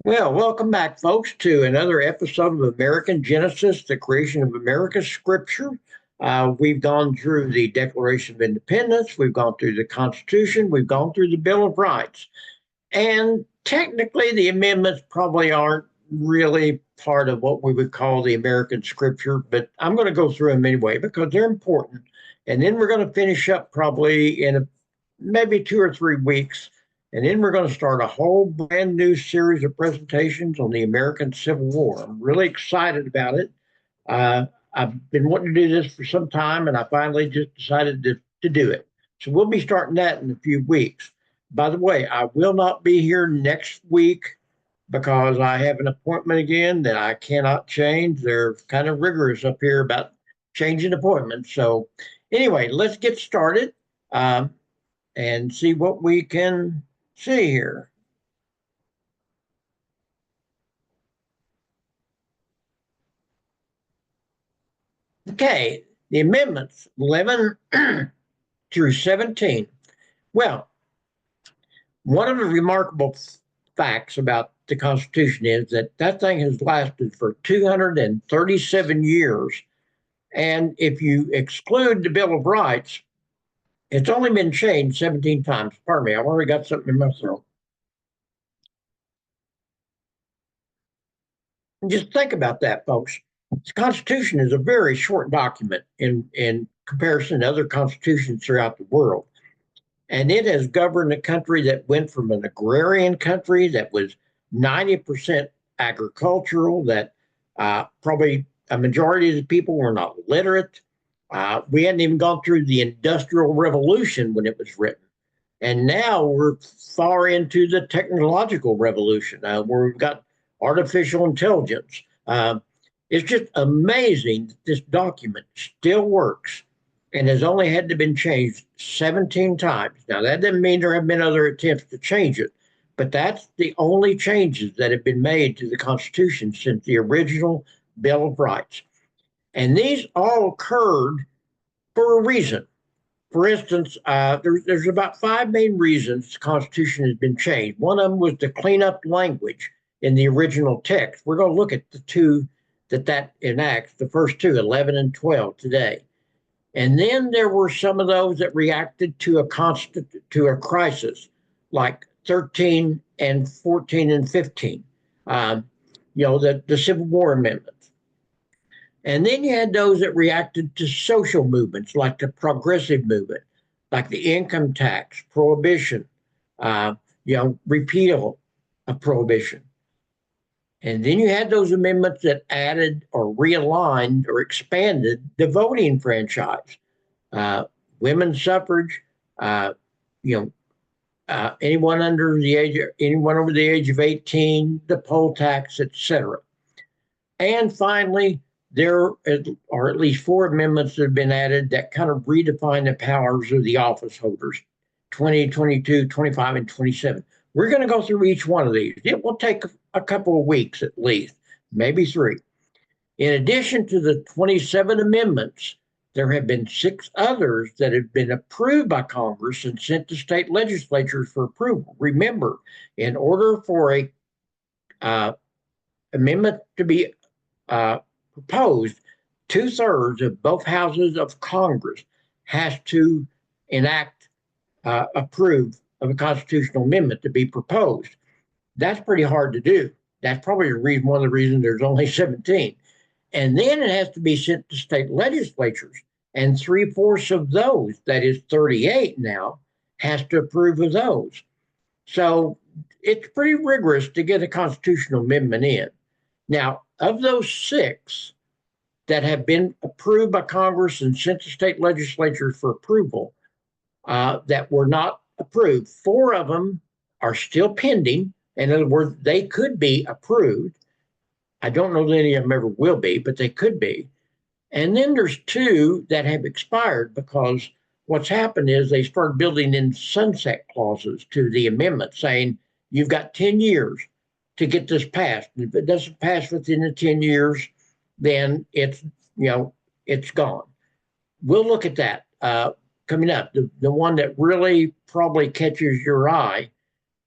Well, welcome back, folks, to another episode of American Genesis, the creation of America's Scripture. We've gone through the Declaration of Independence, we've gone through the Constitution, we've gone through the Bill of Rights. And technically, the amendments probably aren't really part of what we would call the American Scripture, but I'm going to go through them anyway because they're important. And then we're going to finish up probably in maybe 2 or 3 weeks. And then we're going to start a whole brand new series of presentations on the American Civil War. I'm really excited about it. Uh, I've been wanting to do this for some time, and I finally just decided to do it. So we'll be starting that in a few weeks. By the way, I will not be here next week because I have an appointment again that I cannot change. They're kind of rigorous up here about changing appointments. So, anyway, let's get started and see what we can see here. Okay, the amendments 11 through 17. Well, one of the remarkable facts about the Constitution is that that thing has lasted for 237 years. And if you exclude the Bill of Rights, it's only been changed 17 times. Pardon me, I've already got something in my throat. And just think about that, folks. The Constitution is a very short document in comparison to other constitutions throughout the world. And it has governed a country that went from an agrarian country that was 90% agricultural, that probably a majority of the people were not literate. We hadn't even gone through the Industrial Revolution when it was written. And now we're far into the technological revolution where we've got artificial intelligence. It's just amazing that this document still works and has only had to been changed 17 times. Now, that doesn't mean there have been other attempts to change it, but that's the only changes that have been made to the Constitution since the original Bill of Rights. And these all occurred for a reason. For instance, there's about five main reasons the Constitution has been changed. One of them was to clean up language in the original text. We're going to look at the two that enacts, the first two, 11 and 12 today. And then there were some of those that reacted to a crisis, like 13 and 14 and 15. Um, the Civil War amendments. And then you had those that reacted to social movements, like the progressive movement, like the income tax, prohibition, repeal of prohibition. And then you had those amendments that added or realigned or expanded the voting franchise, women's suffrage, uh, you know, anyone over the age of 18, the poll tax, etc. And finally, there are at least four amendments that have been added that kind of redefine the powers of the office holders 20, 22, 25, and 27. We're going to go through each one of these. It will take a couple of weeks at least, maybe three. In addition to the 27 amendments, there have been six others that have been approved by Congress and sent to state legislatures for approval. Remember, in order for a amendment to be proposed, 2/3 of both houses of Congress has to approve of a constitutional amendment to be proposed. That's pretty hard to do. That's probably one of the reasons there's only 17. And then it has to be sent to state legislatures. And 3/4 of those, that is 38 now, has to approve of those. So it's pretty rigorous to get a constitutional amendment in. Now, of those six that have been approved by Congress and sent to state legislatures for approval that were not approved, four of them are still pending. In other words, they could be approved. I don't know that any of them ever will be, but they could be. And then there's two that have expired because what's happened is they started building in sunset clauses to the amendment saying you've got 10 years to get this passed. And if it doesn't pass within the 10 years, then it's gone. We'll look at that coming up. The one that really probably catches your eye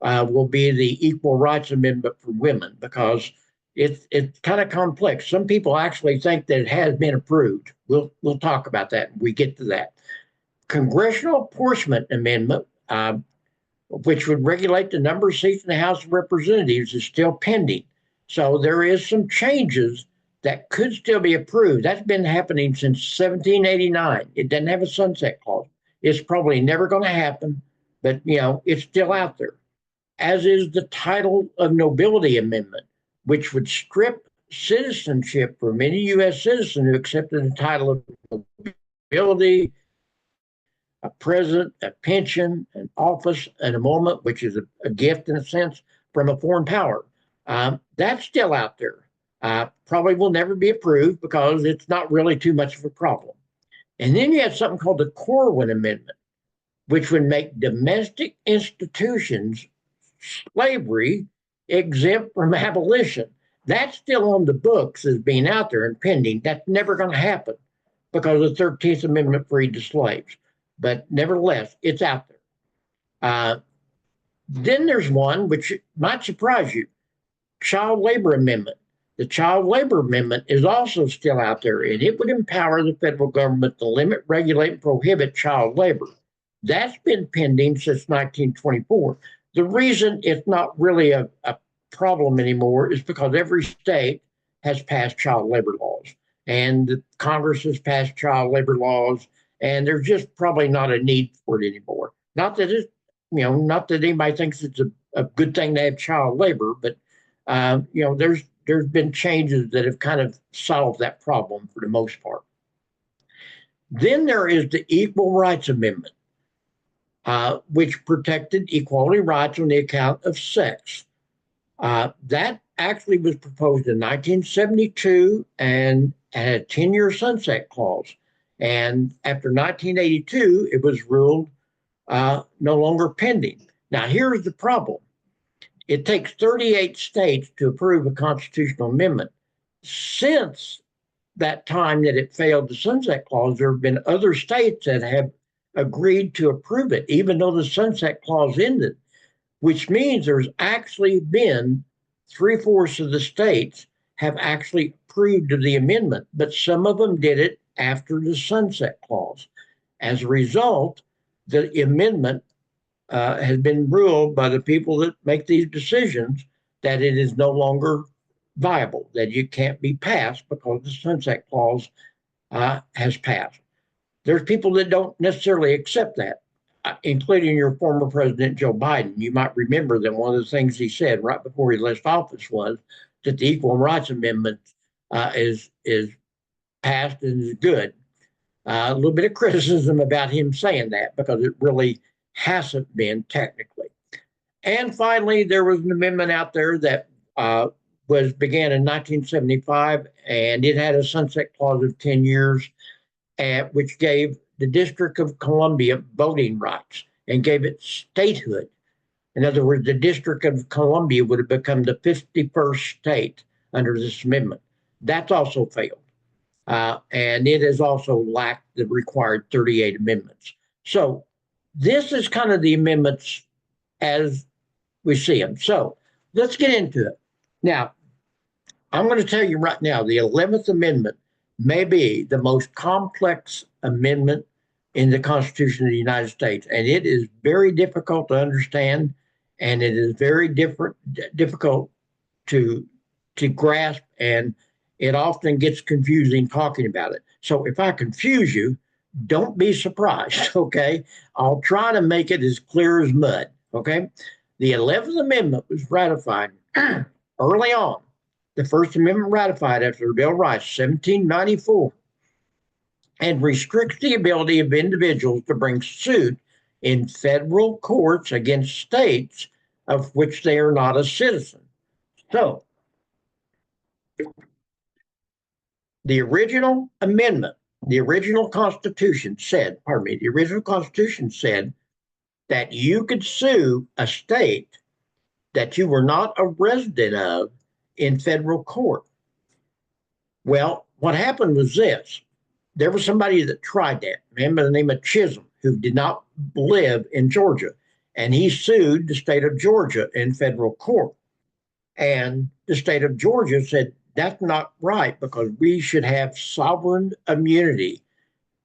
will be the Equal Rights Amendment for women, because it's kind of complex. Some people actually think that it has been approved. We'll talk about that when we get to that. Congressional Apportionment Amendment, which would regulate the number of seats in the House of Representatives, is still pending. So there is some changes that could still be approved. That's been happening since 1789. It doesn't have a sunset clause. It's probably never going to happen, but it's still out there. As is the Title of Nobility Amendment, which would strip citizenship from any U.S. citizen who accepted the title of nobility, a president, a pension, an office, an emolument, which is a gift in a sense from a foreign power. That's still out there. Probably will never be approved because it's not really too much of a problem. And then you have something called the Corwin Amendment, which would make domestic institutions, slavery, exempt from abolition. That's still on the books as being out there and pending. That's never going to happen because the 13th Amendment freed the slaves. But nevertheless, it's out there. Then there's one which might surprise you, Child Labor Amendment. The Child Labor Amendment is also still out there, and it would empower the federal government to limit, regulate, and prohibit child labor. That's been pending since 1924. The reason it's not really a problem anymore is because every state has passed child labor laws, and Congress has passed child labor laws, and there's just probably not a need for it anymore. Not that it's, not that anybody thinks it's a good thing to have child labor, but there's been changes that have kind of solved that problem for the most part. Then there is the Equal Rights Amendment, which protected equality rights on the account of sex. That actually was proposed in 1972 and had a 10-year sunset clause. And after 1982, it was ruled no longer pending. Now, here's the problem. It takes 38 states to approve a constitutional amendment. Since that time that it failed the sunset clause, there have been other states that have agreed to approve it, even though the sunset clause ended, which means there's actually been 3/4 of the states have actually approved of the amendment, but some of them did it after the sunset clause. As a result, the amendment has been ruled by the people that make these decisions that it is no longer viable, that it can't be passed because the sunset clause has passed. There's people that don't necessarily accept that, including your former president, Joe Biden. You might remember that one of the things he said right before he left office was that the Equal Rights Amendment is passed and is good. A little bit of criticism about him saying that because it really hasn't been technically. And finally, there was an amendment out there that began in 1975, and it had a sunset clause of 10 years, which gave the District of Columbia voting rights and gave it statehood. In other words, the District of Columbia would have become the 51st state under this amendment. That's also failed. And it has also lacked the required 38 amendments. So this is kind of the amendments as we see them. So let's get into it. Now, I'm going to tell you right now, the 11th Amendment may be the most complex amendment in the Constitution of the United States, and it is very difficult to understand, and it is very difficult to grasp, and it often gets confusing talking about it. So if I confuse you, don't be surprised, okay? I'll try to make it as clear as mud, okay? The 11th Amendment was ratified early on. The First Amendment ratified after the Bill of Rights, 1794, and restricts the ability of individuals to bring suit in federal courts against states of which they are not a citizen. So, the original amendment, the original Constitution said that you could sue a state that you were not a resident of in federal court. Well, what happened was this. There was somebody that tried that, a man by the name of Chisholm, who did not live in Georgia. and he sued the state of Georgia in federal court. And the state of Georgia said, that's not right because we should have sovereign immunity,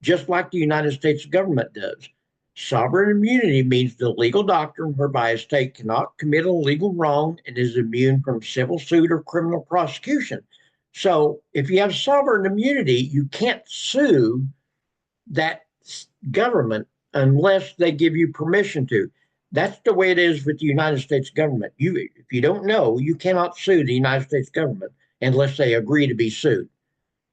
just like the United States government does. Sovereign immunity means the legal doctrine whereby a state cannot commit a legal wrong and is immune from civil suit or criminal prosecution. So if you have sovereign immunity, you can't sue that government unless they give you permission to. That's the way it is with the United States government. If you don't know, you cannot sue the United States government unless they agree to be sued.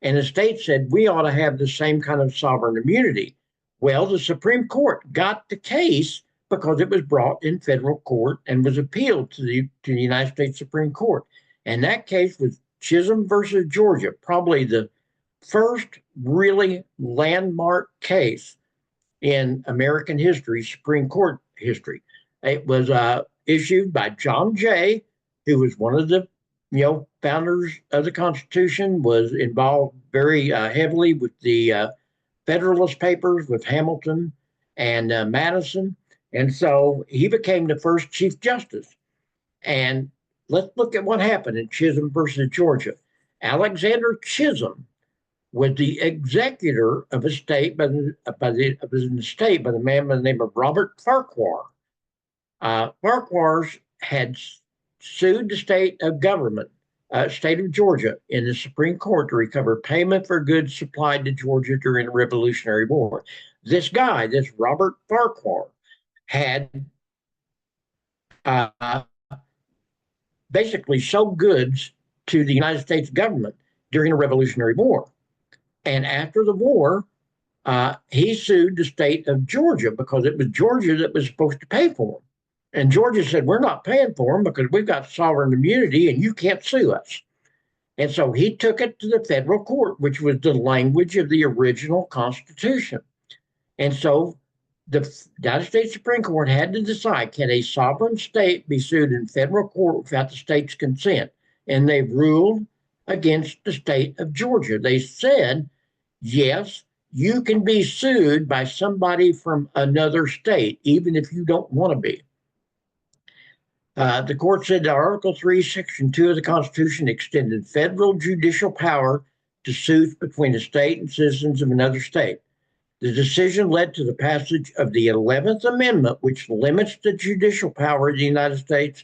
And the state said we ought to have the same kind of sovereign immunity. Well, the Supreme Court got the case because it was brought in federal court and was appealed to the United States Supreme Court. And that case was Chisholm versus Georgia, probably the first really landmark case in American history, Supreme Court history. It was issued by John Jay, who was one of the founders of the Constitution, was involved very heavily with the Federalist Papers with Hamilton and Madison. And so he became the first Chief Justice. And let's look at what happened in Chisholm versus Georgia. Alexander Chisholm was the executor of a state by the man by the name of Robert Farquhar. Farquhar had sued the state of Georgia in the Supreme Court to recover payment for goods supplied to Georgia during the Revolutionary War. This Robert Farquhar, had basically sold goods to the United States government during the Revolutionary War. And after the war, he sued the state of Georgia because it was Georgia that was supposed to pay for him. And Georgia said, we're not paying for them because we've got sovereign immunity and you can't sue us. And so he took it to the federal court, which was the language of the original Constitution. And so the United States Supreme Court had to decide, can a sovereign state be sued in federal court without the state's consent? And they ruled against the state of Georgia. They said, yes, you can be sued by somebody from another state, even if you don't want to be. The court said that Article 3, Section 2 of the Constitution extended federal judicial power to suits between a state and citizens of another state. The decision led to the passage of the 11th Amendment, which limits the judicial power of the United States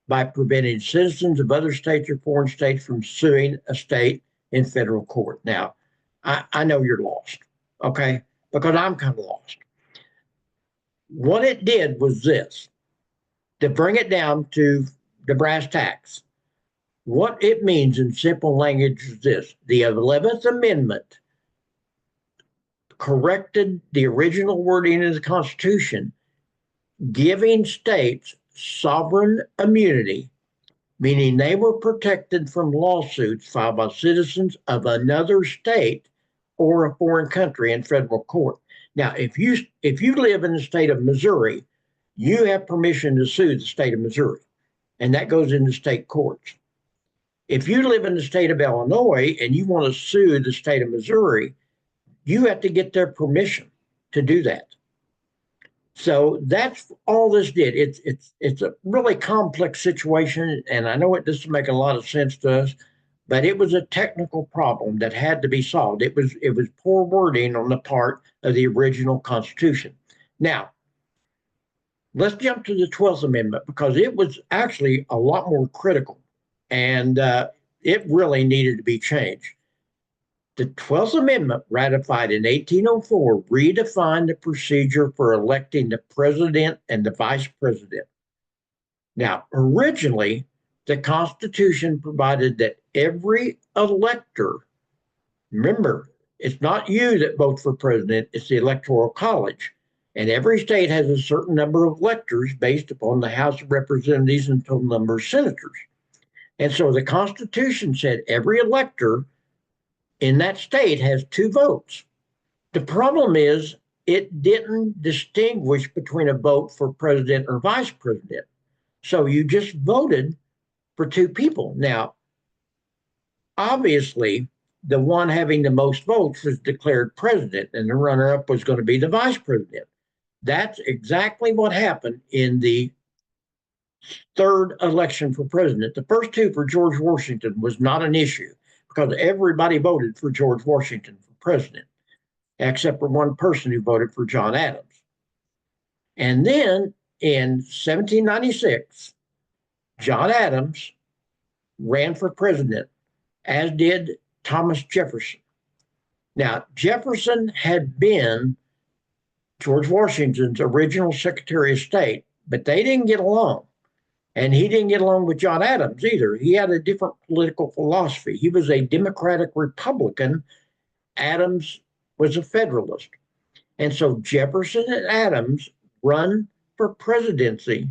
by preventing citizens of other states or foreign states from suing a state in federal court. Now, I know you're lost, okay? Because I'm kind of lost. What it did was this. To bring it down to the brass tacks, what it means in simple language is this. The 11th Amendment corrected the original wording of the Constitution, giving states sovereign immunity, meaning they were protected from lawsuits filed by citizens of another state or a foreign country in federal court. Now, if you live in the state of Missouri, you have permission to sue the state of Missouri, and that goes into state courts. If you live in the state of Illinois and you want to sue the state of Missouri, you have to get their permission to do that. So that's all this did. It's a really complex situation, and I know it doesn't make a lot of sense to us, but it was a technical problem that had to be solved. It was poor wording on the part of the original Constitution. Now, let's jump to the 12th Amendment because it was actually a lot more critical, and it really needed to be changed. The 12th Amendment, ratified in 1804, redefined the procedure for electing the president and the vice president. Now, originally, the Constitution provided that every elector, remember, it's not you that votes for president, it's the Electoral College. And every state has a certain number of electors based upon the House of Representatives and total number of senators. And so the Constitution said every elector in that state has 2 votes. The problem is it didn't distinguish between a vote for president or vice president. So you just voted for 2 people. Now, obviously, the one having the most votes was declared president, and the runner-up was going to be the vice president. That's exactly what happened in the third election for president. The first two for George Washington was not an issue because everybody voted for George Washington for president, except for one person who voted for John Adams. And then in 1796, John Adams ran for president, as did Thomas Jefferson. Now, Jefferson had been George Washington's original Secretary of State, but they didn't get along. And he didn't get along with John Adams either. He had a different political philosophy. He was a Democratic Republican. Adams was a Federalist. And so Jefferson and Adams run for presidency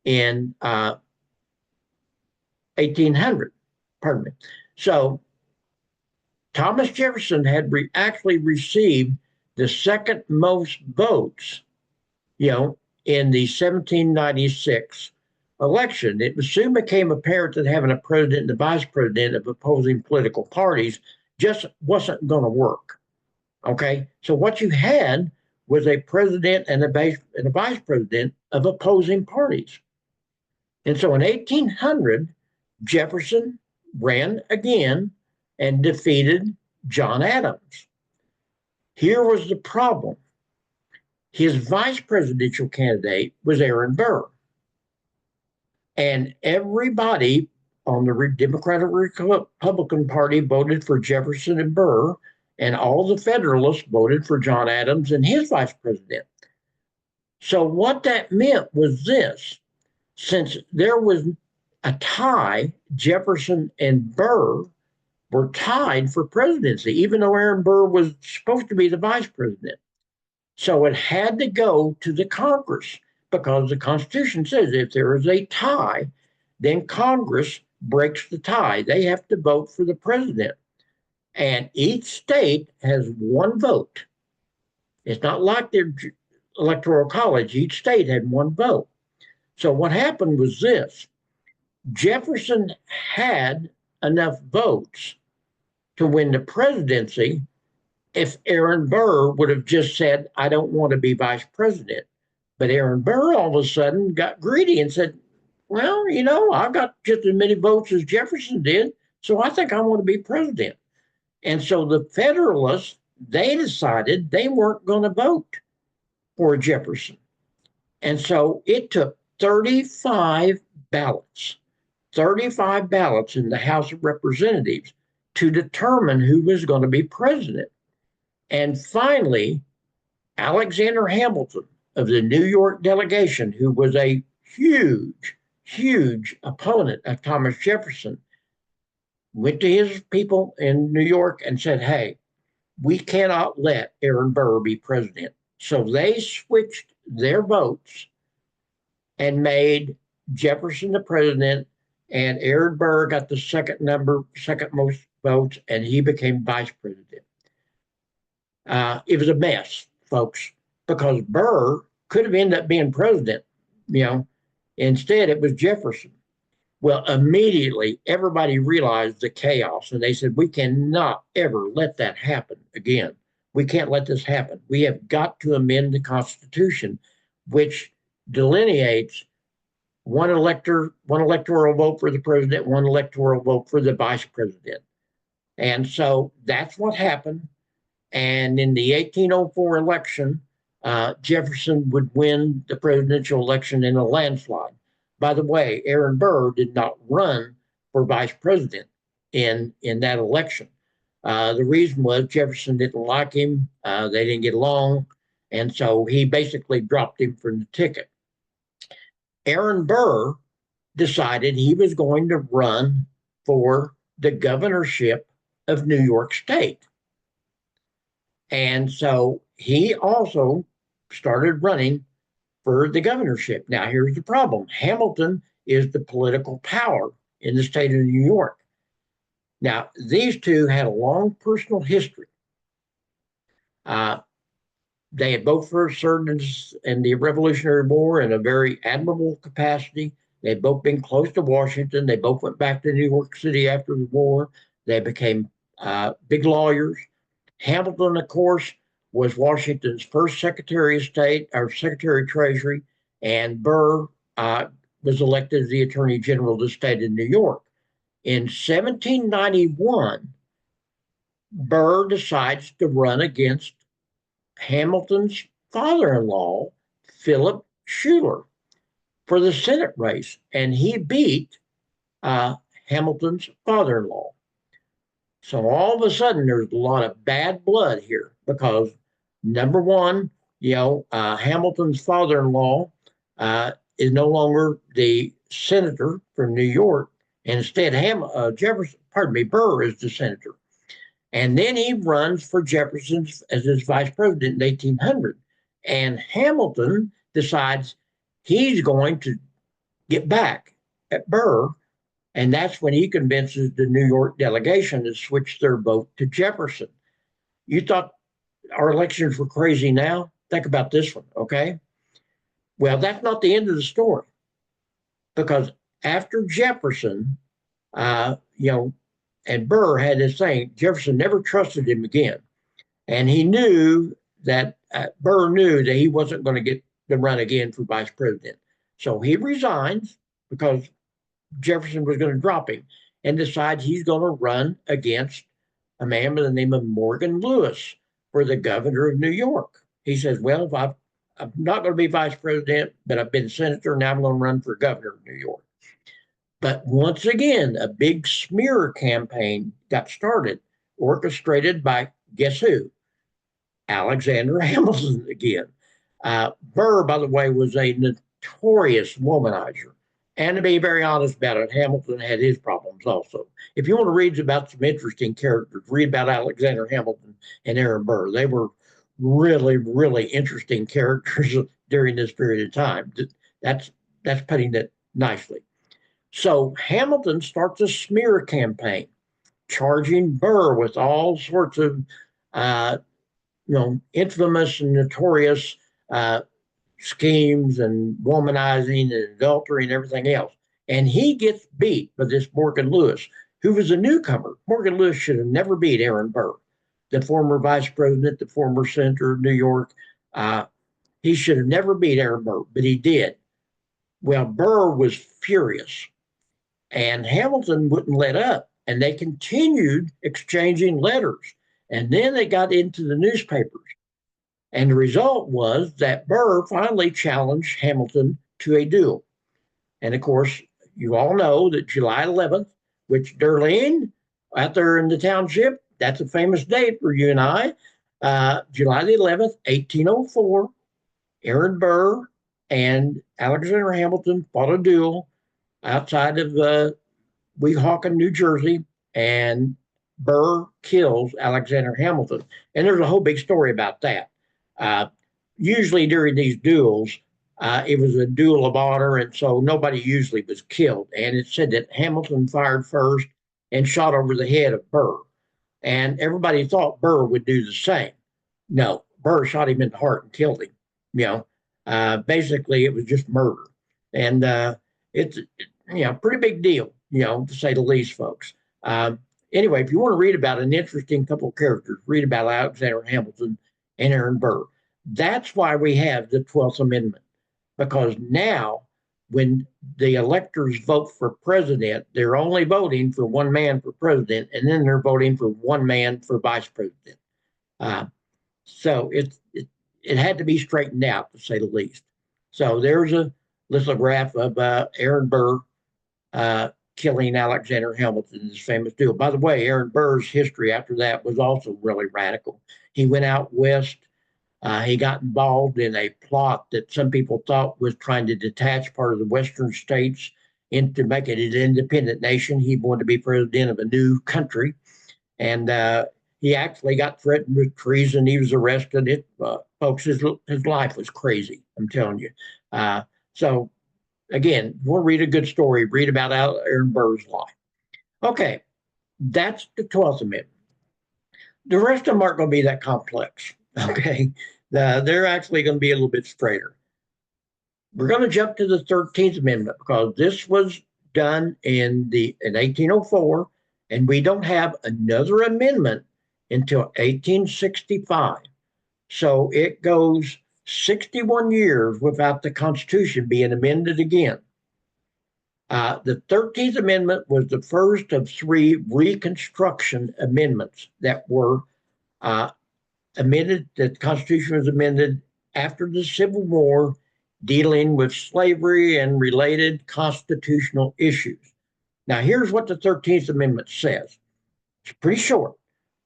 in 1800. Pardon me. So Thomas Jefferson had actually received the second most votes, in the 1796 election. It soon became apparent that having a president and a vice president of opposing political parties just wasn't going to work. Okay, so what you had was a president and a vice president of opposing parties. And so in 1800, Jefferson ran again and defeated John Adams. Here was the problem. His vice presidential candidate was Aaron Burr. And everybody on the Democratic Republican Party voted for Jefferson and Burr, and all the Federalists voted for John Adams and his vice president. So what that meant was this: since there was a tie, Jefferson and Burr were tied for presidency, even though Aaron Burr was supposed to be the vice president. So it had to go to the Congress, because the Constitution says if there is a tie, then Congress breaks the tie. They have to vote for the president. And each state has one vote. It's not like the Electoral College. Each state had one vote. So what happened was this: Jefferson had enough votes to win the presidency if Aaron Burr would have just said, I don't want to be vice president. But Aaron Burr all of a sudden got greedy and said, well, I got just as many votes as Jefferson did, so I think I want to be president. And so the Federalists, they decided they weren't going to vote for Jefferson. And so it took 35 ballots in the House of Representatives to determine who was going to be president. And finally, Alexander Hamilton of the New York delegation, who was a huge, huge opponent of Thomas Jefferson, went to his people in New York and said, hey, we cannot let Aaron Burr be president. So they switched their votes and made Jefferson the president, and Aaron Burr got the second most votes, and he became vice president. It was a mess, folks, because Burr could have ended up being president. Instead it was Jefferson. Well, immediately everybody realized the chaos, and they said, we cannot ever let that happen again. We can't let this happen. We have got to amend the Constitution, which delineates one electoral vote for the president, one electoral vote for the vice president. And so that's what happened. And in the 1804 election, Jefferson would win the presidential election in a landslide. By the way, Aaron Burr did not run for vice president in that election. The reason was Jefferson didn't like him. They didn't get along. And so he basically dropped him from the ticket. Aaron Burr decided he was going to run for the governorship of New York State. And so he also started running for the governorship. Now, here's the problem. Hamilton is the political power in the state of New York. Now, these two had a long personal history. They had both served in the Revolutionary War in a very admirable capacity. They had both been close to Washington. They both went back to New York City after the war. They became big lawyers. Hamilton, of course, was Washington's first Secretary of State or Secretary of Treasury, and Burr was elected as the Attorney General of the state of New York. In 1791, Burr decides to run against Hamilton's father-in-law, Philip Schuyler, for the Senate race, and he beat Hamilton's father-in-law. So all of a sudden, there's a lot of bad blood here because number one, Hamilton's father-in-law is no longer the senator from New York, and instead Burr is the senator. And then he runs for Jefferson as his vice president in 1800. And Hamilton decides he's going to get back at Burr. And that's when he convinces the New York delegation to switch their vote to Jefferson. You thought our elections were crazy now? Think about this one, okay? Well, that's not the end of the story. Because after Jefferson, and Burr had this saying, Jefferson never trusted him again. And he knew that Burr knew that he wasn't going to get to run again for vice president. So he resigns because Jefferson was going to drop him and decides he's going to run against a man by the name of Morgan Lewis for the governor of New York. He says, well, if I'm not going to be vice president, but I've been senator, now I'm going to run for governor of New York. But once again, a big smear campaign got started, orchestrated by, guess who? Alexander Hamilton again. Burr, by the way, was a notorious womanizer. And to be very honest about it, Hamilton had his problems also. If you want to read about some interesting characters, read about Alexander Hamilton and Aaron Burr. They were really, really interesting characters during this period of time. That's putting it nicely. So Hamilton starts a smear campaign, charging Burr with all sorts of, infamous and notorious schemes and womanizing and adultery and everything else. And he gets beat by this Morgan Lewis, who was a newcomer. Morgan Lewis should have never beat Aaron Burr, the former vice president, the former senator of New York. He should have never beat Aaron Burr, but he did. Well, Burr was furious. And Hamilton wouldn't let up. And they continued exchanging letters. And then they got into the newspapers. And the result was that Burr finally challenged Hamilton to a duel. And of course, you all know that July 11th, which Darlene, out there in the township, that's a famous date for you and I. July the 11th, 1804, Aaron Burr and Alexander Hamilton fought a duel outside of Weehawken, New Jersey, and Burr kills Alexander Hamilton. And there's a whole big story about that. Usually during these duels, it was a duel of honor, and so nobody usually was killed. And it said that Hamilton fired first and shot over the head of Burr. And everybody thought Burr would do the same. No, Burr shot him in the heart and killed him. Basically, it was just murder. And it's pretty big deal, to say the least, folks. Anyway, if you want to read about an interesting couple of characters, read about Alexander Hamilton and Aaron Burr. That's why we have the 12th Amendment, because now when the electors vote for president, they're only voting for one man for president, and then they're voting for one man for vice president. So it had to be straightened out, to say the least. So there's a lithograph of Aaron Burr killing Alexander Hamilton in this famous duel. By the way, Aaron Burr's history after that was also really radical. He went out west. He got involved in a plot that some people thought was trying to detach part of the western states into make it an independent nation. He wanted to be president of a new country. And he actually got threatened with treason. He was arrested. Folks, his life was crazy, I'm telling you. So, again, if you want to read a good story, read about Aaron Burr's life. Okay, that's the 12th Amendment. The rest of them aren't going to be that complex, okay? They're actually going to be a little bit straighter. We're going to jump to the 13th Amendment because this was done in 1804, and we don't have another amendment until 1865. So it goes 61 years without the Constitution being amended again. The 13th Amendment was the first of three Reconstruction amendments that were uh, amended. The Constitution was amended after the Civil War, dealing with slavery and related constitutional issues. Now, here's what the 13th Amendment says. It's pretty short.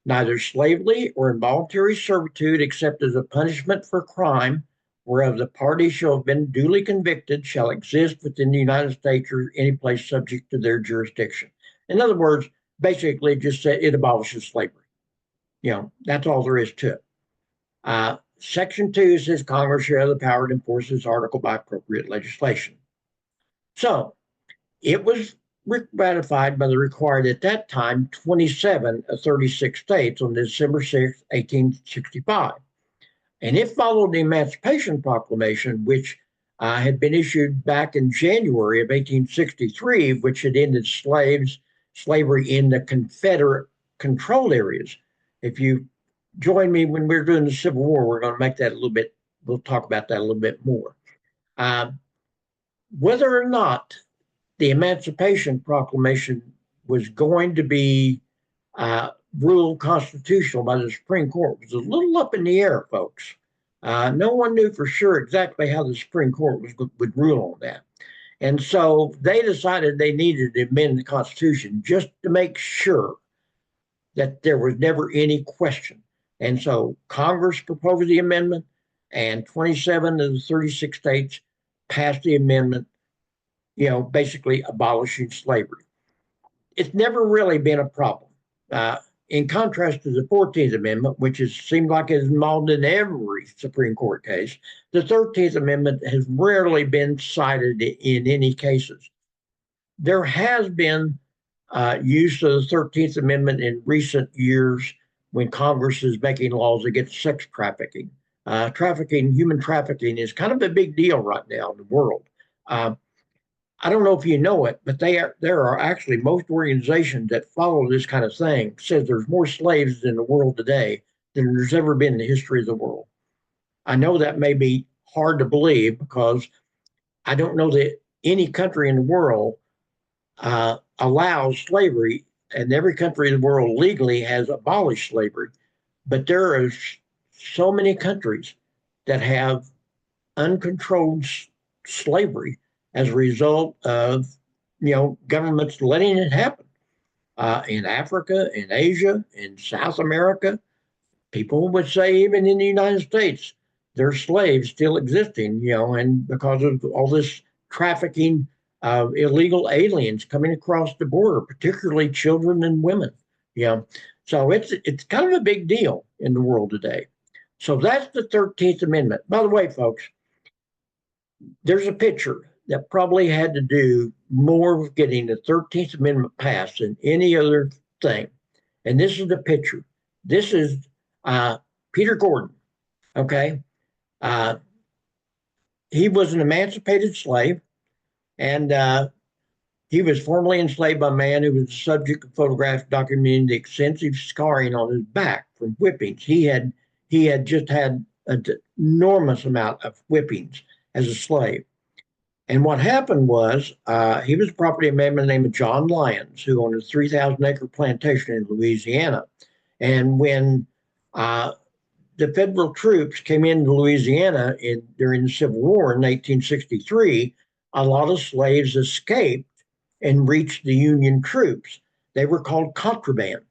Neither slavery or involuntary servitude, except as a punishment for crime, whereof the party shall have been duly convicted, shall exist within the United States or any place subject to their jurisdiction. In other words, basically, just say it abolishes slavery. That's all there is to it. Section 2 says Congress shall have the power to enforce this article by appropriate legislation. So it was ratified by the required, at that time, 27 of 36 states on December 6, 1865. And it followed the Emancipation Proclamation, which had been issued back in January of 1863, which had ended slavery in the Confederate controlled areas. If you join me when we're doing the Civil War, we're going to make that a little bit, we'll talk about that a little bit more. Whether or not the Emancipation Proclamation was going to be ruled constitutional by the Supreme Court was a little up in the air, folks. No one knew for sure exactly how the Supreme Court would rule on that. And so they decided they needed to amend the Constitution just to make sure that there was never any question. And so Congress proposed the amendment, and 27 of the 36 states passed the amendment, basically abolishing slavery. It's never really been a problem. In contrast to the 14th Amendment, which seemed like it's involved in every Supreme Court case, the 13th Amendment has rarely been cited in any cases. There has been use of the 13th Amendment in recent years when Congress is making laws against sex trafficking. Human trafficking is kind of a big deal right now in the world. I don't know if you know it, but there are actually most organizations that follow this kind of thing says there's more slaves in the world today than there's ever been in the history of the world. I know that may be hard to believe because I don't know that any country in the world allows slavery, and every country in the world legally has abolished slavery. But there are so many countries that have uncontrolled slavery as a result of governments letting it happen. In Africa, in Asia, in South America, people would say even in the United States, there's slaves still existing, and because of all this trafficking of illegal aliens coming across the border, particularly children and women. So it's kind of a big deal in the world today. So that's the 13th Amendment. By the way, folks, there's a picture that probably had to do more with getting the 13th Amendment passed than any other thing. And this is the picture. This is Peter Gordon. Okay. He was an emancipated slave, and he was formerly enslaved by a man who was the subject of photographs documenting the extensive scarring on his back from whippings. He had just had an enormous amount of whippings as a slave. And what happened was he was a property of a man named John Lyons, who owned a 3,000-acre plantation in Louisiana. And when the federal troops came into Louisiana during the Civil War in 1863, a lot of slaves escaped and reached the Union troops. They were called contraband,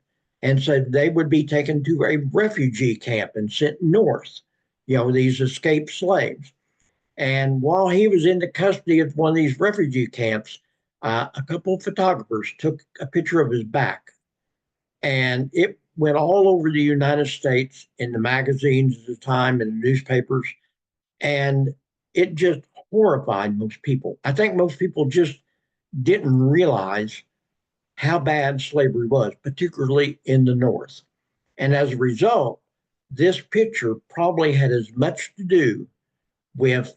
and so they would be taken to a refugee camp and sent north, these escaped slaves. And while he was in the custody of one of these refugee camps, a couple of photographers took a picture of his back. And it went all over the United States in the magazines at the time and the newspapers. And it just horrified most people. I think most people just didn't realize how bad slavery was, particularly in the North. And as a result, this picture probably had as much to do with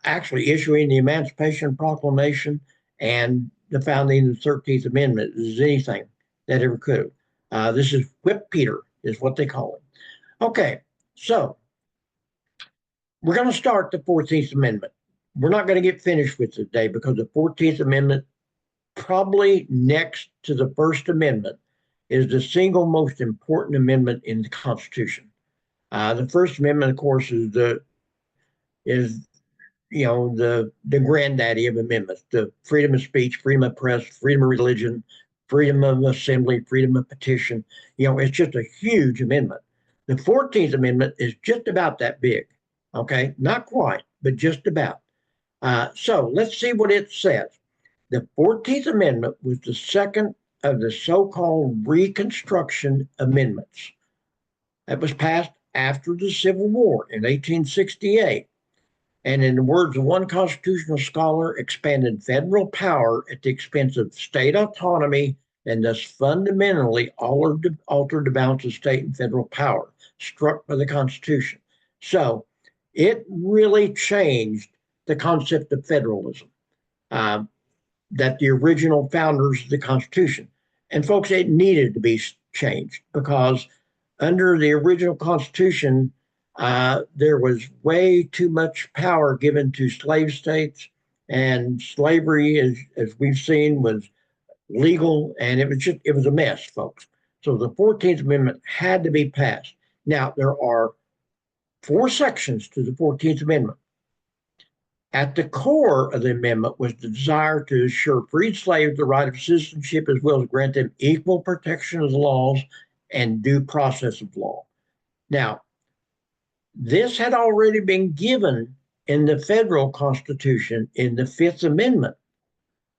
actually issuing the Emancipation Proclamation and the founding of the 13th Amendment as anything that ever could. This is Whip Peter, is what they call him. Okay, so we're going to start the 14th Amendment. We're not going to get finished with it today because the 14th Amendment, probably next to the First Amendment, is the single most important amendment in the Constitution. The First Amendment, of course, is the granddaddy of amendments: the freedom of speech, freedom of press, freedom of religion, freedom of assembly, freedom of petition. It's just a huge amendment. The 14th Amendment is just about that big. Okay, not quite, but just about. So let's see what it says. The 14th Amendment was the second of the so-called Reconstruction Amendments. That was passed after the Civil War in 1868. And in the words of one constitutional scholar, expanded federal power at the expense of state autonomy and thus fundamentally altered the balance of state and federal power struck by the Constitution. So it really changed the concept of federalism that the original founders of the Constitution. And folks, it needed to be changed because under the original Constitution, there was way too much power given to slave states, and slavery, as we've seen, was legal, and it was a mess, folks. So the 14th Amendment had to be passed. Now there are 4 sections to the 14th Amendment. At the core of the amendment was the desire to assure freed slaves the right of citizenship as well as grant them equal protection of the laws and due process of law. Now, this had already been given in the federal Constitution in the Fifth Amendment,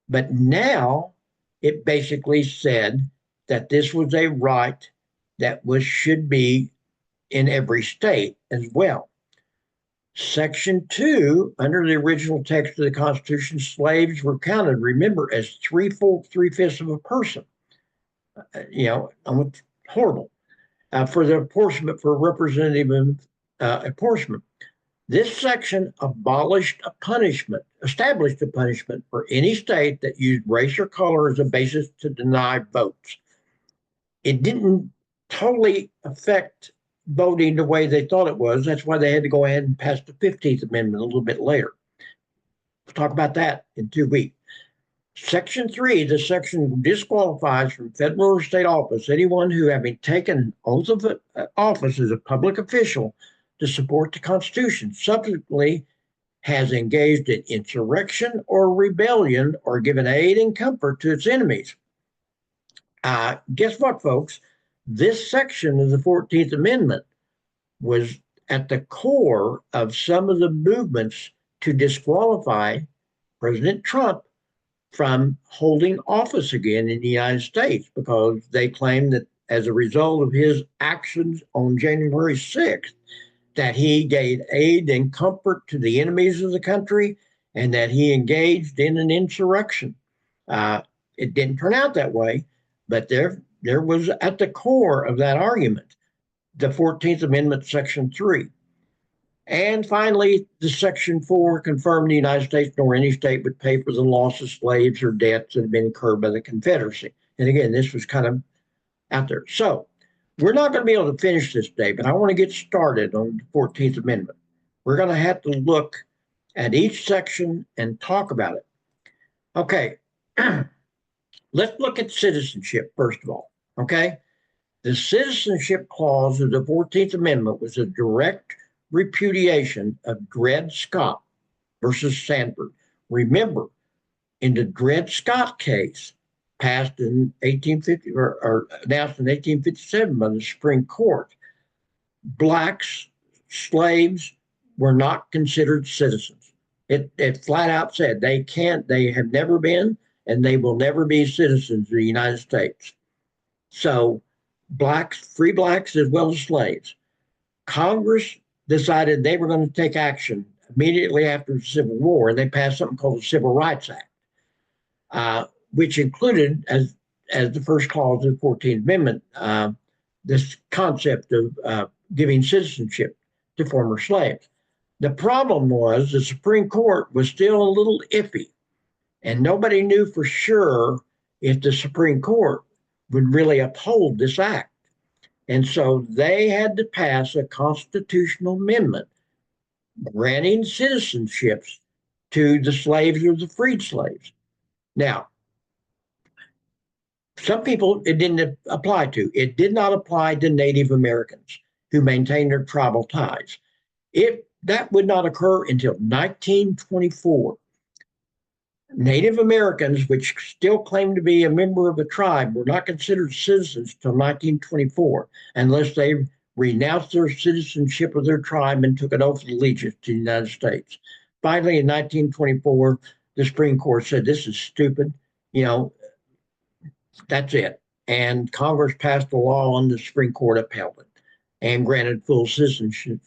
but now it basically said that this was a right that should be in every state as well. Section 2, under the original text of the Constitution, slaves were counted, remember, as three-fifths of a person. Horrible. For the apportionment, for representative apportionment. This section established a punishment for any state that used race or color as a basis to deny votes. It didn't totally affect voting the way they thought it was. That's why they had to go ahead and pass the 15th Amendment a little bit later. We'll talk about that in 2 weeks. Section 3, the section disqualifies from federal or state office anyone who, having taken oath of office as a public official to support the Constitution, subsequently has engaged in insurrection or rebellion or given aid and comfort to its enemies. Guess what, folks? This section of the 14th Amendment was at the core of some of the movements to disqualify President Trump from holding office again in the United States, because they claimed that as a result of his actions on January 6th, that he gave aid and comfort to the enemies of the country and that he engaged in an insurrection. It didn't turn out that way, but there was at the core of that argument the 14th Amendment, Section 3. And finally, the Section 4 confirmed the United States nor any state would pay for the loss of slaves or debts that had been incurred by the Confederacy. And again, this was kind of out there. So we're not going to be able to finish this today, but I want to get started on the 14th Amendment. We're going to have to look at each section and talk about it. Okay, let's look at citizenship first of all, okay? The Citizenship Clause of the 14th Amendment was a direct repudiation of Dred Scott versus Sandford. Remember, in the Dred Scott case, passed in 1850 or announced in 1857 by the Supreme Court, blacks, slaves were not considered citizens. It flat out said they have never been, and they will never be citizens of the United States. So free blacks as well as slaves. Congress decided they were going to take action immediately after the Civil War, and they passed something called the Civil Rights Act, which included, as the first clause of the 14th Amendment, this concept of giving citizenship to former slaves. The problem was the Supreme Court was still a little iffy, and nobody knew for sure if the Supreme Court would really uphold this act. And so they had to pass a constitutional amendment granting citizenships to the slaves or the freed slaves. Now, some people it didn't apply to. It did not apply to Native Americans who maintained their tribal ties. That would not occur until 1924. Native Americans, which still claimed to be a member of a tribe, were not considered citizens till 1924 unless they renounced their citizenship of their tribe and took an oath of allegiance to the United States. Finally, in 1924, the Supreme Court said, this is stupid. That's it. And Congress passed a law and the Supreme Court upheld it and granted full citizenship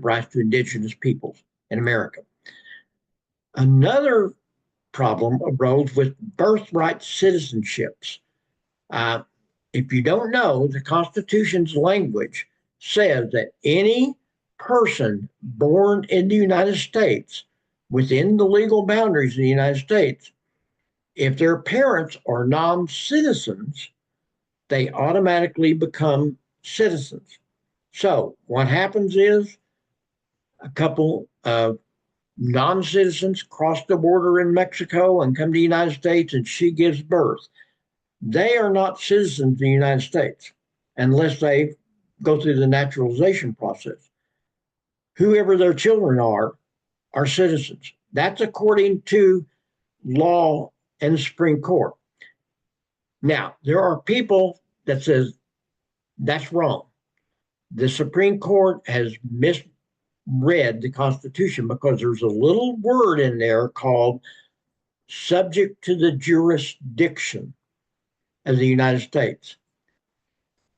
rights to indigenous peoples in America. Another problem arose with birthright citizenships. If you don't know, the Constitution's language says that any person born in the United States within the legal boundaries of the United States, if their parents are non-citizens, they automatically become citizens. So what happens is a couple of non-citizens cross the border in Mexico and come to the United States and she gives birth. They are not citizens of the United States unless they go through the naturalization process. Whoever their children are citizens. That's according to law and the Supreme Court. Now, there are people that says that's wrong. The Supreme Court has misread the Constitution because there's a little word in there called subject to the jurisdiction of the United States.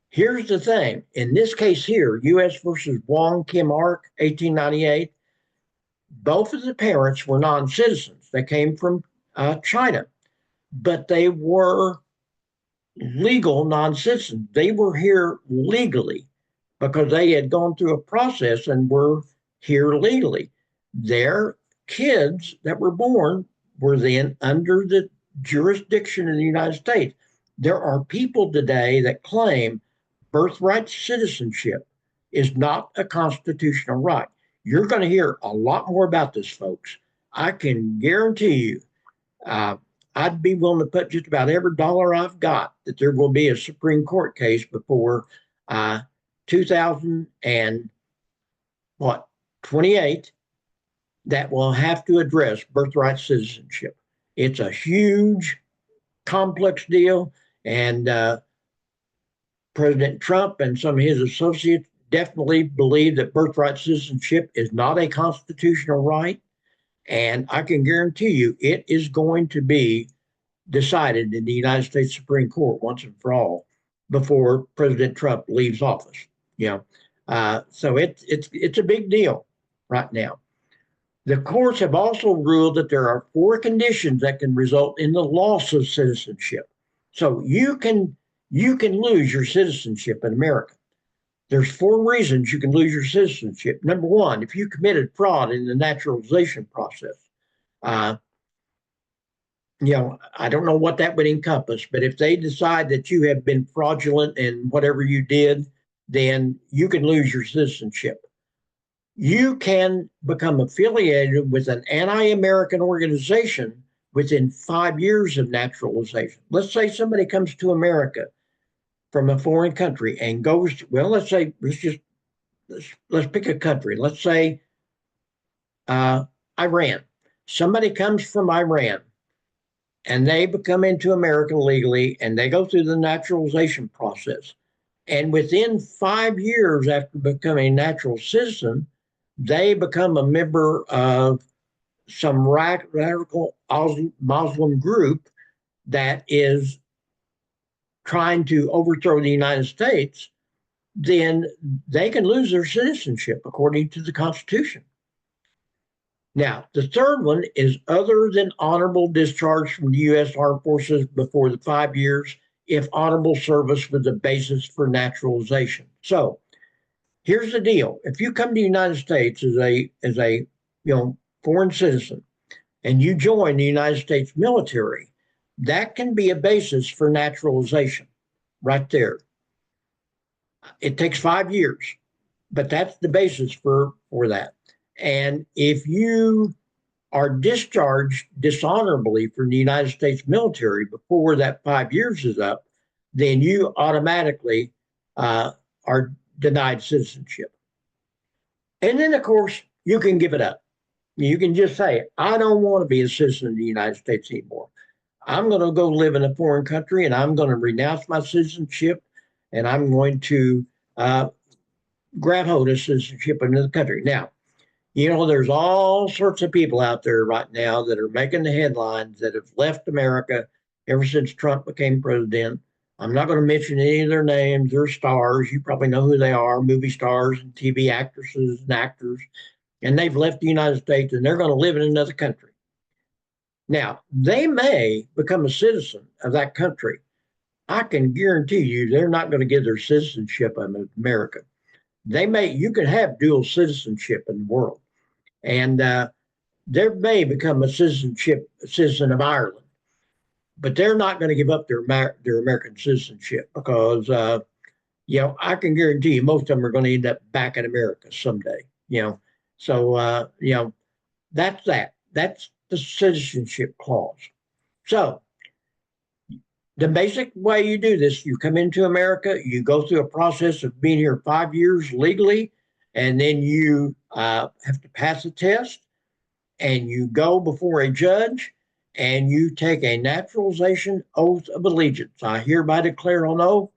Here's the thing. In this case here, U.S. versus Wong Kim Ark, 1898, both of the parents were non-citizens. They came from China, but they were legal non-citizens. They were here legally because they had gone through a process and were here legally. Their kids that were born were then under the jurisdiction of the United States. There are people today that claim birthright citizenship is not a constitutional right. You're going to hear a lot more about this, folks. I can guarantee you, I'd be willing to put just about every dollar I've got that there will be a Supreme Court case before 2028 that will have to address birthright citizenship. It's a huge, complex deal, and President Trump and some of his associates definitely believe that birthright citizenship is not a constitutional right. And I can guarantee you it is going to be decided in the United States Supreme Court once and for all before President Trump leaves office. So it's a big deal right now. The courts have also ruled that there are 4 conditions that can result in the loss of citizenship. So you can lose your citizenship in America. There's 4 reasons you can lose your citizenship. Number 1, if you committed fraud in the naturalization process. I don't know what that would encompass, but if they decide that you have been fraudulent in whatever you did, then you can lose your citizenship. You can become affiliated with an anti-American organization within 5 years of naturalization. Let's say somebody comes to America from a foreign country and goes to, well, let's pick a country. Let's say Iran. Somebody comes from Iran and they become into America legally and they go through the naturalization process. And within 5 years after becoming a natural citizen, they become a member of some radical Muslim group that is trying to overthrow the United States, then they can lose their citizenship according to the Constitution. Now, the third one is other than honorable discharge from the U.S. Armed Forces before the 5 years, if honorable service was the basis for naturalization. So here's the deal. If you come to the United States as a foreign citizen and you join the United States military, that can be a basis for naturalization right there. It takes 5 years, but that's the basis for that. And if you are discharged dishonorably from the United States military before that 5 years is up, then you automatically are denied citizenship. And then, of course, you can give it up. You can just say, I don't want to be a citizen of the United States anymore. I'm going to go live in a foreign country and I'm going to renounce my citizenship and I'm going to uh, grab hold of citizenship in another country. Now, there's all sorts of people out there right now that are making the headlines that have left America ever since Trump became president. I'm not going to mention any of their names. They're stars. You probably know who they are, movie stars and TV actresses and actors. And they've left the United States and they're going to live in another country. Now, they may become a citizen of that country. I can guarantee you they're not going to get their citizenship of America. You can have dual citizenship in the world. And they may become a citizen of Ireland, but they're not going to give up their American citizenship because I can guarantee you most of them are going to end up back in America someday. So that's that. That's the citizenship clause. So the basic way you do this, you come into America, you go through a process of being here 5 years legally, and then you have to pass a test and you go before a judge and you take a naturalization oath of allegiance. I hereby declare on oath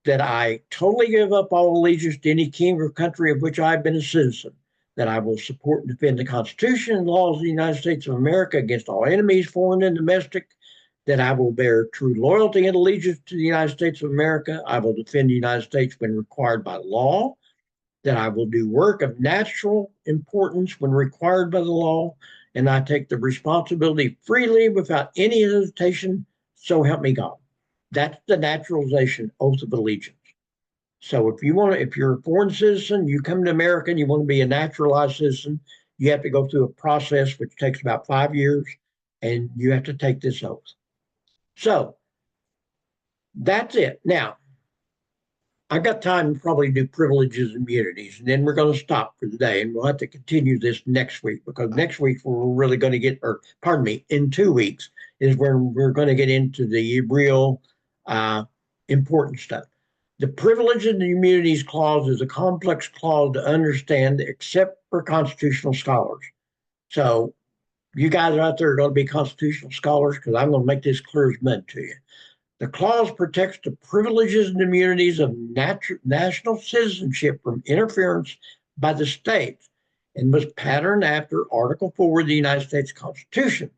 that I totally give up all allegiance to any king or country of which I have been a citizen, that I will support and defend the Constitution and laws of the United States of America against all enemies, foreign and domestic, that I will bear true loyalty and allegiance to the United States of America. I will defend the United States when required by law, that I will do work of national importance when required by the law, and I take the responsibility freely without any hesitation, so help me God. That's the naturalization oath of allegiance. So if you're a foreign citizen, you come to America and you want to be a naturalized citizen, you have to go through a process which takes about 5 years, and you have to take this oath. So that's it. Now, I got time to probably do privileges and immunities, and then we're going to stop for the day, and we'll have to continue this next week because next week we're really going to get, or pardon me, in 2 weeks is where we're going to get into the real important stuff. The privileges and immunities clause is a complex clause to understand, except for constitutional scholars. So you guys out there are going to be constitutional scholars because I'm going to make this clear as mud to you. The clause protects the privileges and immunities of national citizenship from interference by the states and was patterned after Article 4 of the United States Constitution,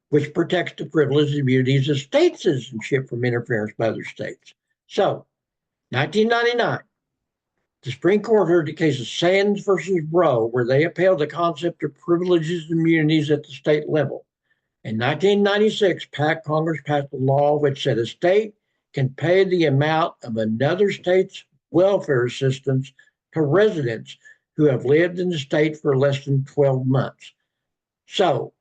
which protects the privileges and immunities of state citizenship from interference by other states. So, 1999, the Supreme Court heard the case of Sands versus Roe, where they upheld the concept of privileges and immunities at the state level. In 1996, Congress passed a law which said a state can pay the amount of another state's welfare assistance to residents who have lived in the state for less than 12 months. So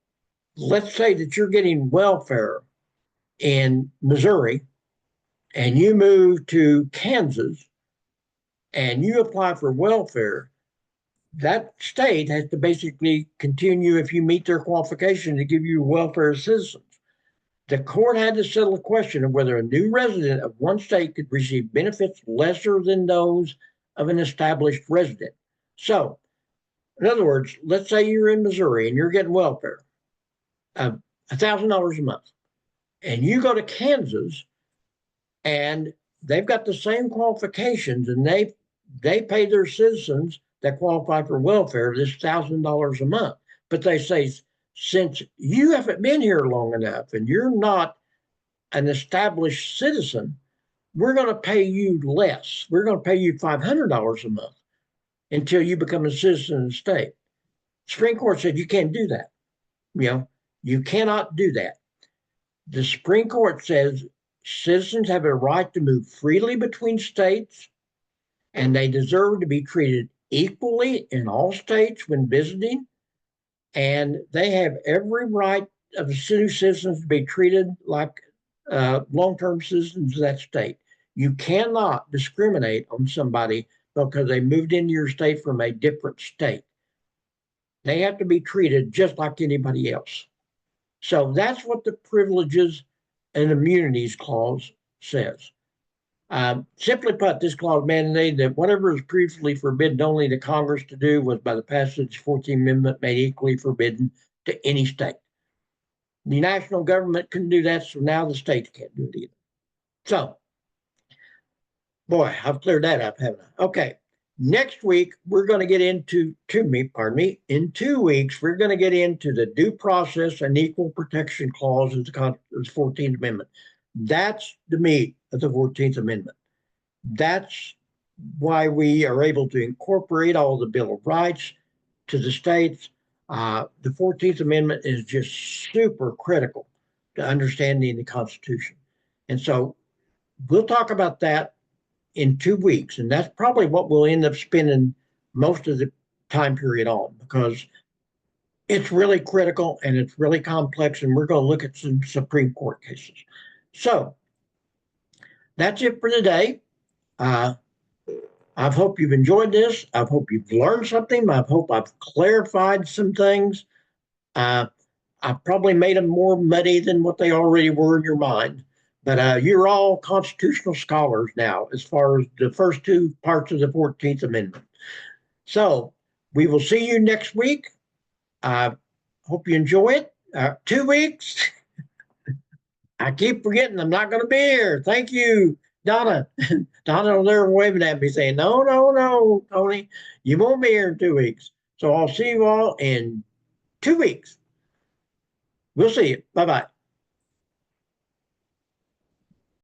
let's say that you're getting welfare in Missouri and you move to Kansas and you apply for welfare. That state has to basically continue, if you meet their qualification, to give you welfare assistance. The court had to settle the question of whether a new resident of one state could receive benefits lesser than those of an established resident. So, in other words, let's say you're in Missouri and you're getting welfare, $1,000 a month, and you go to Kansas and they've got the same qualifications and they pay their citizens that qualify for welfare this $1,000 a month. But they say, since you haven't been here long enough and you're not an established citizen, we're going to pay you less. We're going to pay you $500 a month until you become a citizen of the state. Supreme Court said you can't do that. You cannot do that. The Supreme Court says citizens have a right to move freely between states, and they deserve to be treated equally in all states when visiting. And they have every right of the citizens to be treated like long-term citizens of that state. You cannot discriminate on somebody because they moved into your state from a different state. They have to be treated just like anybody else. So that's what the Privileges and Immunities Clause says. Simply put, this clause mandated that whatever is previously forbidden only to Congress to do was by the passage of the 14th Amendment made equally forbidden to any state. The national government couldn't do that, so now the states can't do it either. So, boy, I've cleared that up, haven't I? Okay. Next week, we're going to get into, in 2 weeks, we're going to get into the Due Process and Equal Protection Clause of the 14th Amendment. That's the meat of the 14th Amendment. That's why we are able to incorporate all the Bill of Rights to the states. The 14th Amendment is just super critical to understanding the Constitution. And so we'll talk about that in 2 weeks. And that's probably what we'll end up spending most of the time period on, because it's really critical and it's really complex. And we're going to look at some Supreme Court cases. So that's it for today. I hope you've enjoyed this. I hope you've learned something. I hope I've clarified some things. I probably made them more muddy than what they already were in your mind. But you're all constitutional scholars now as far as the first 2 parts of the 14th Amendment. So we will see you next week. I hope you enjoy it. 2 weeks. I keep forgetting I'm not going to be here. Thank you, Donna. Donna over there waving at me saying, no, Tony, you won't be here in 2 weeks. So I'll see you all in 2 weeks. We'll see you. Bye-bye.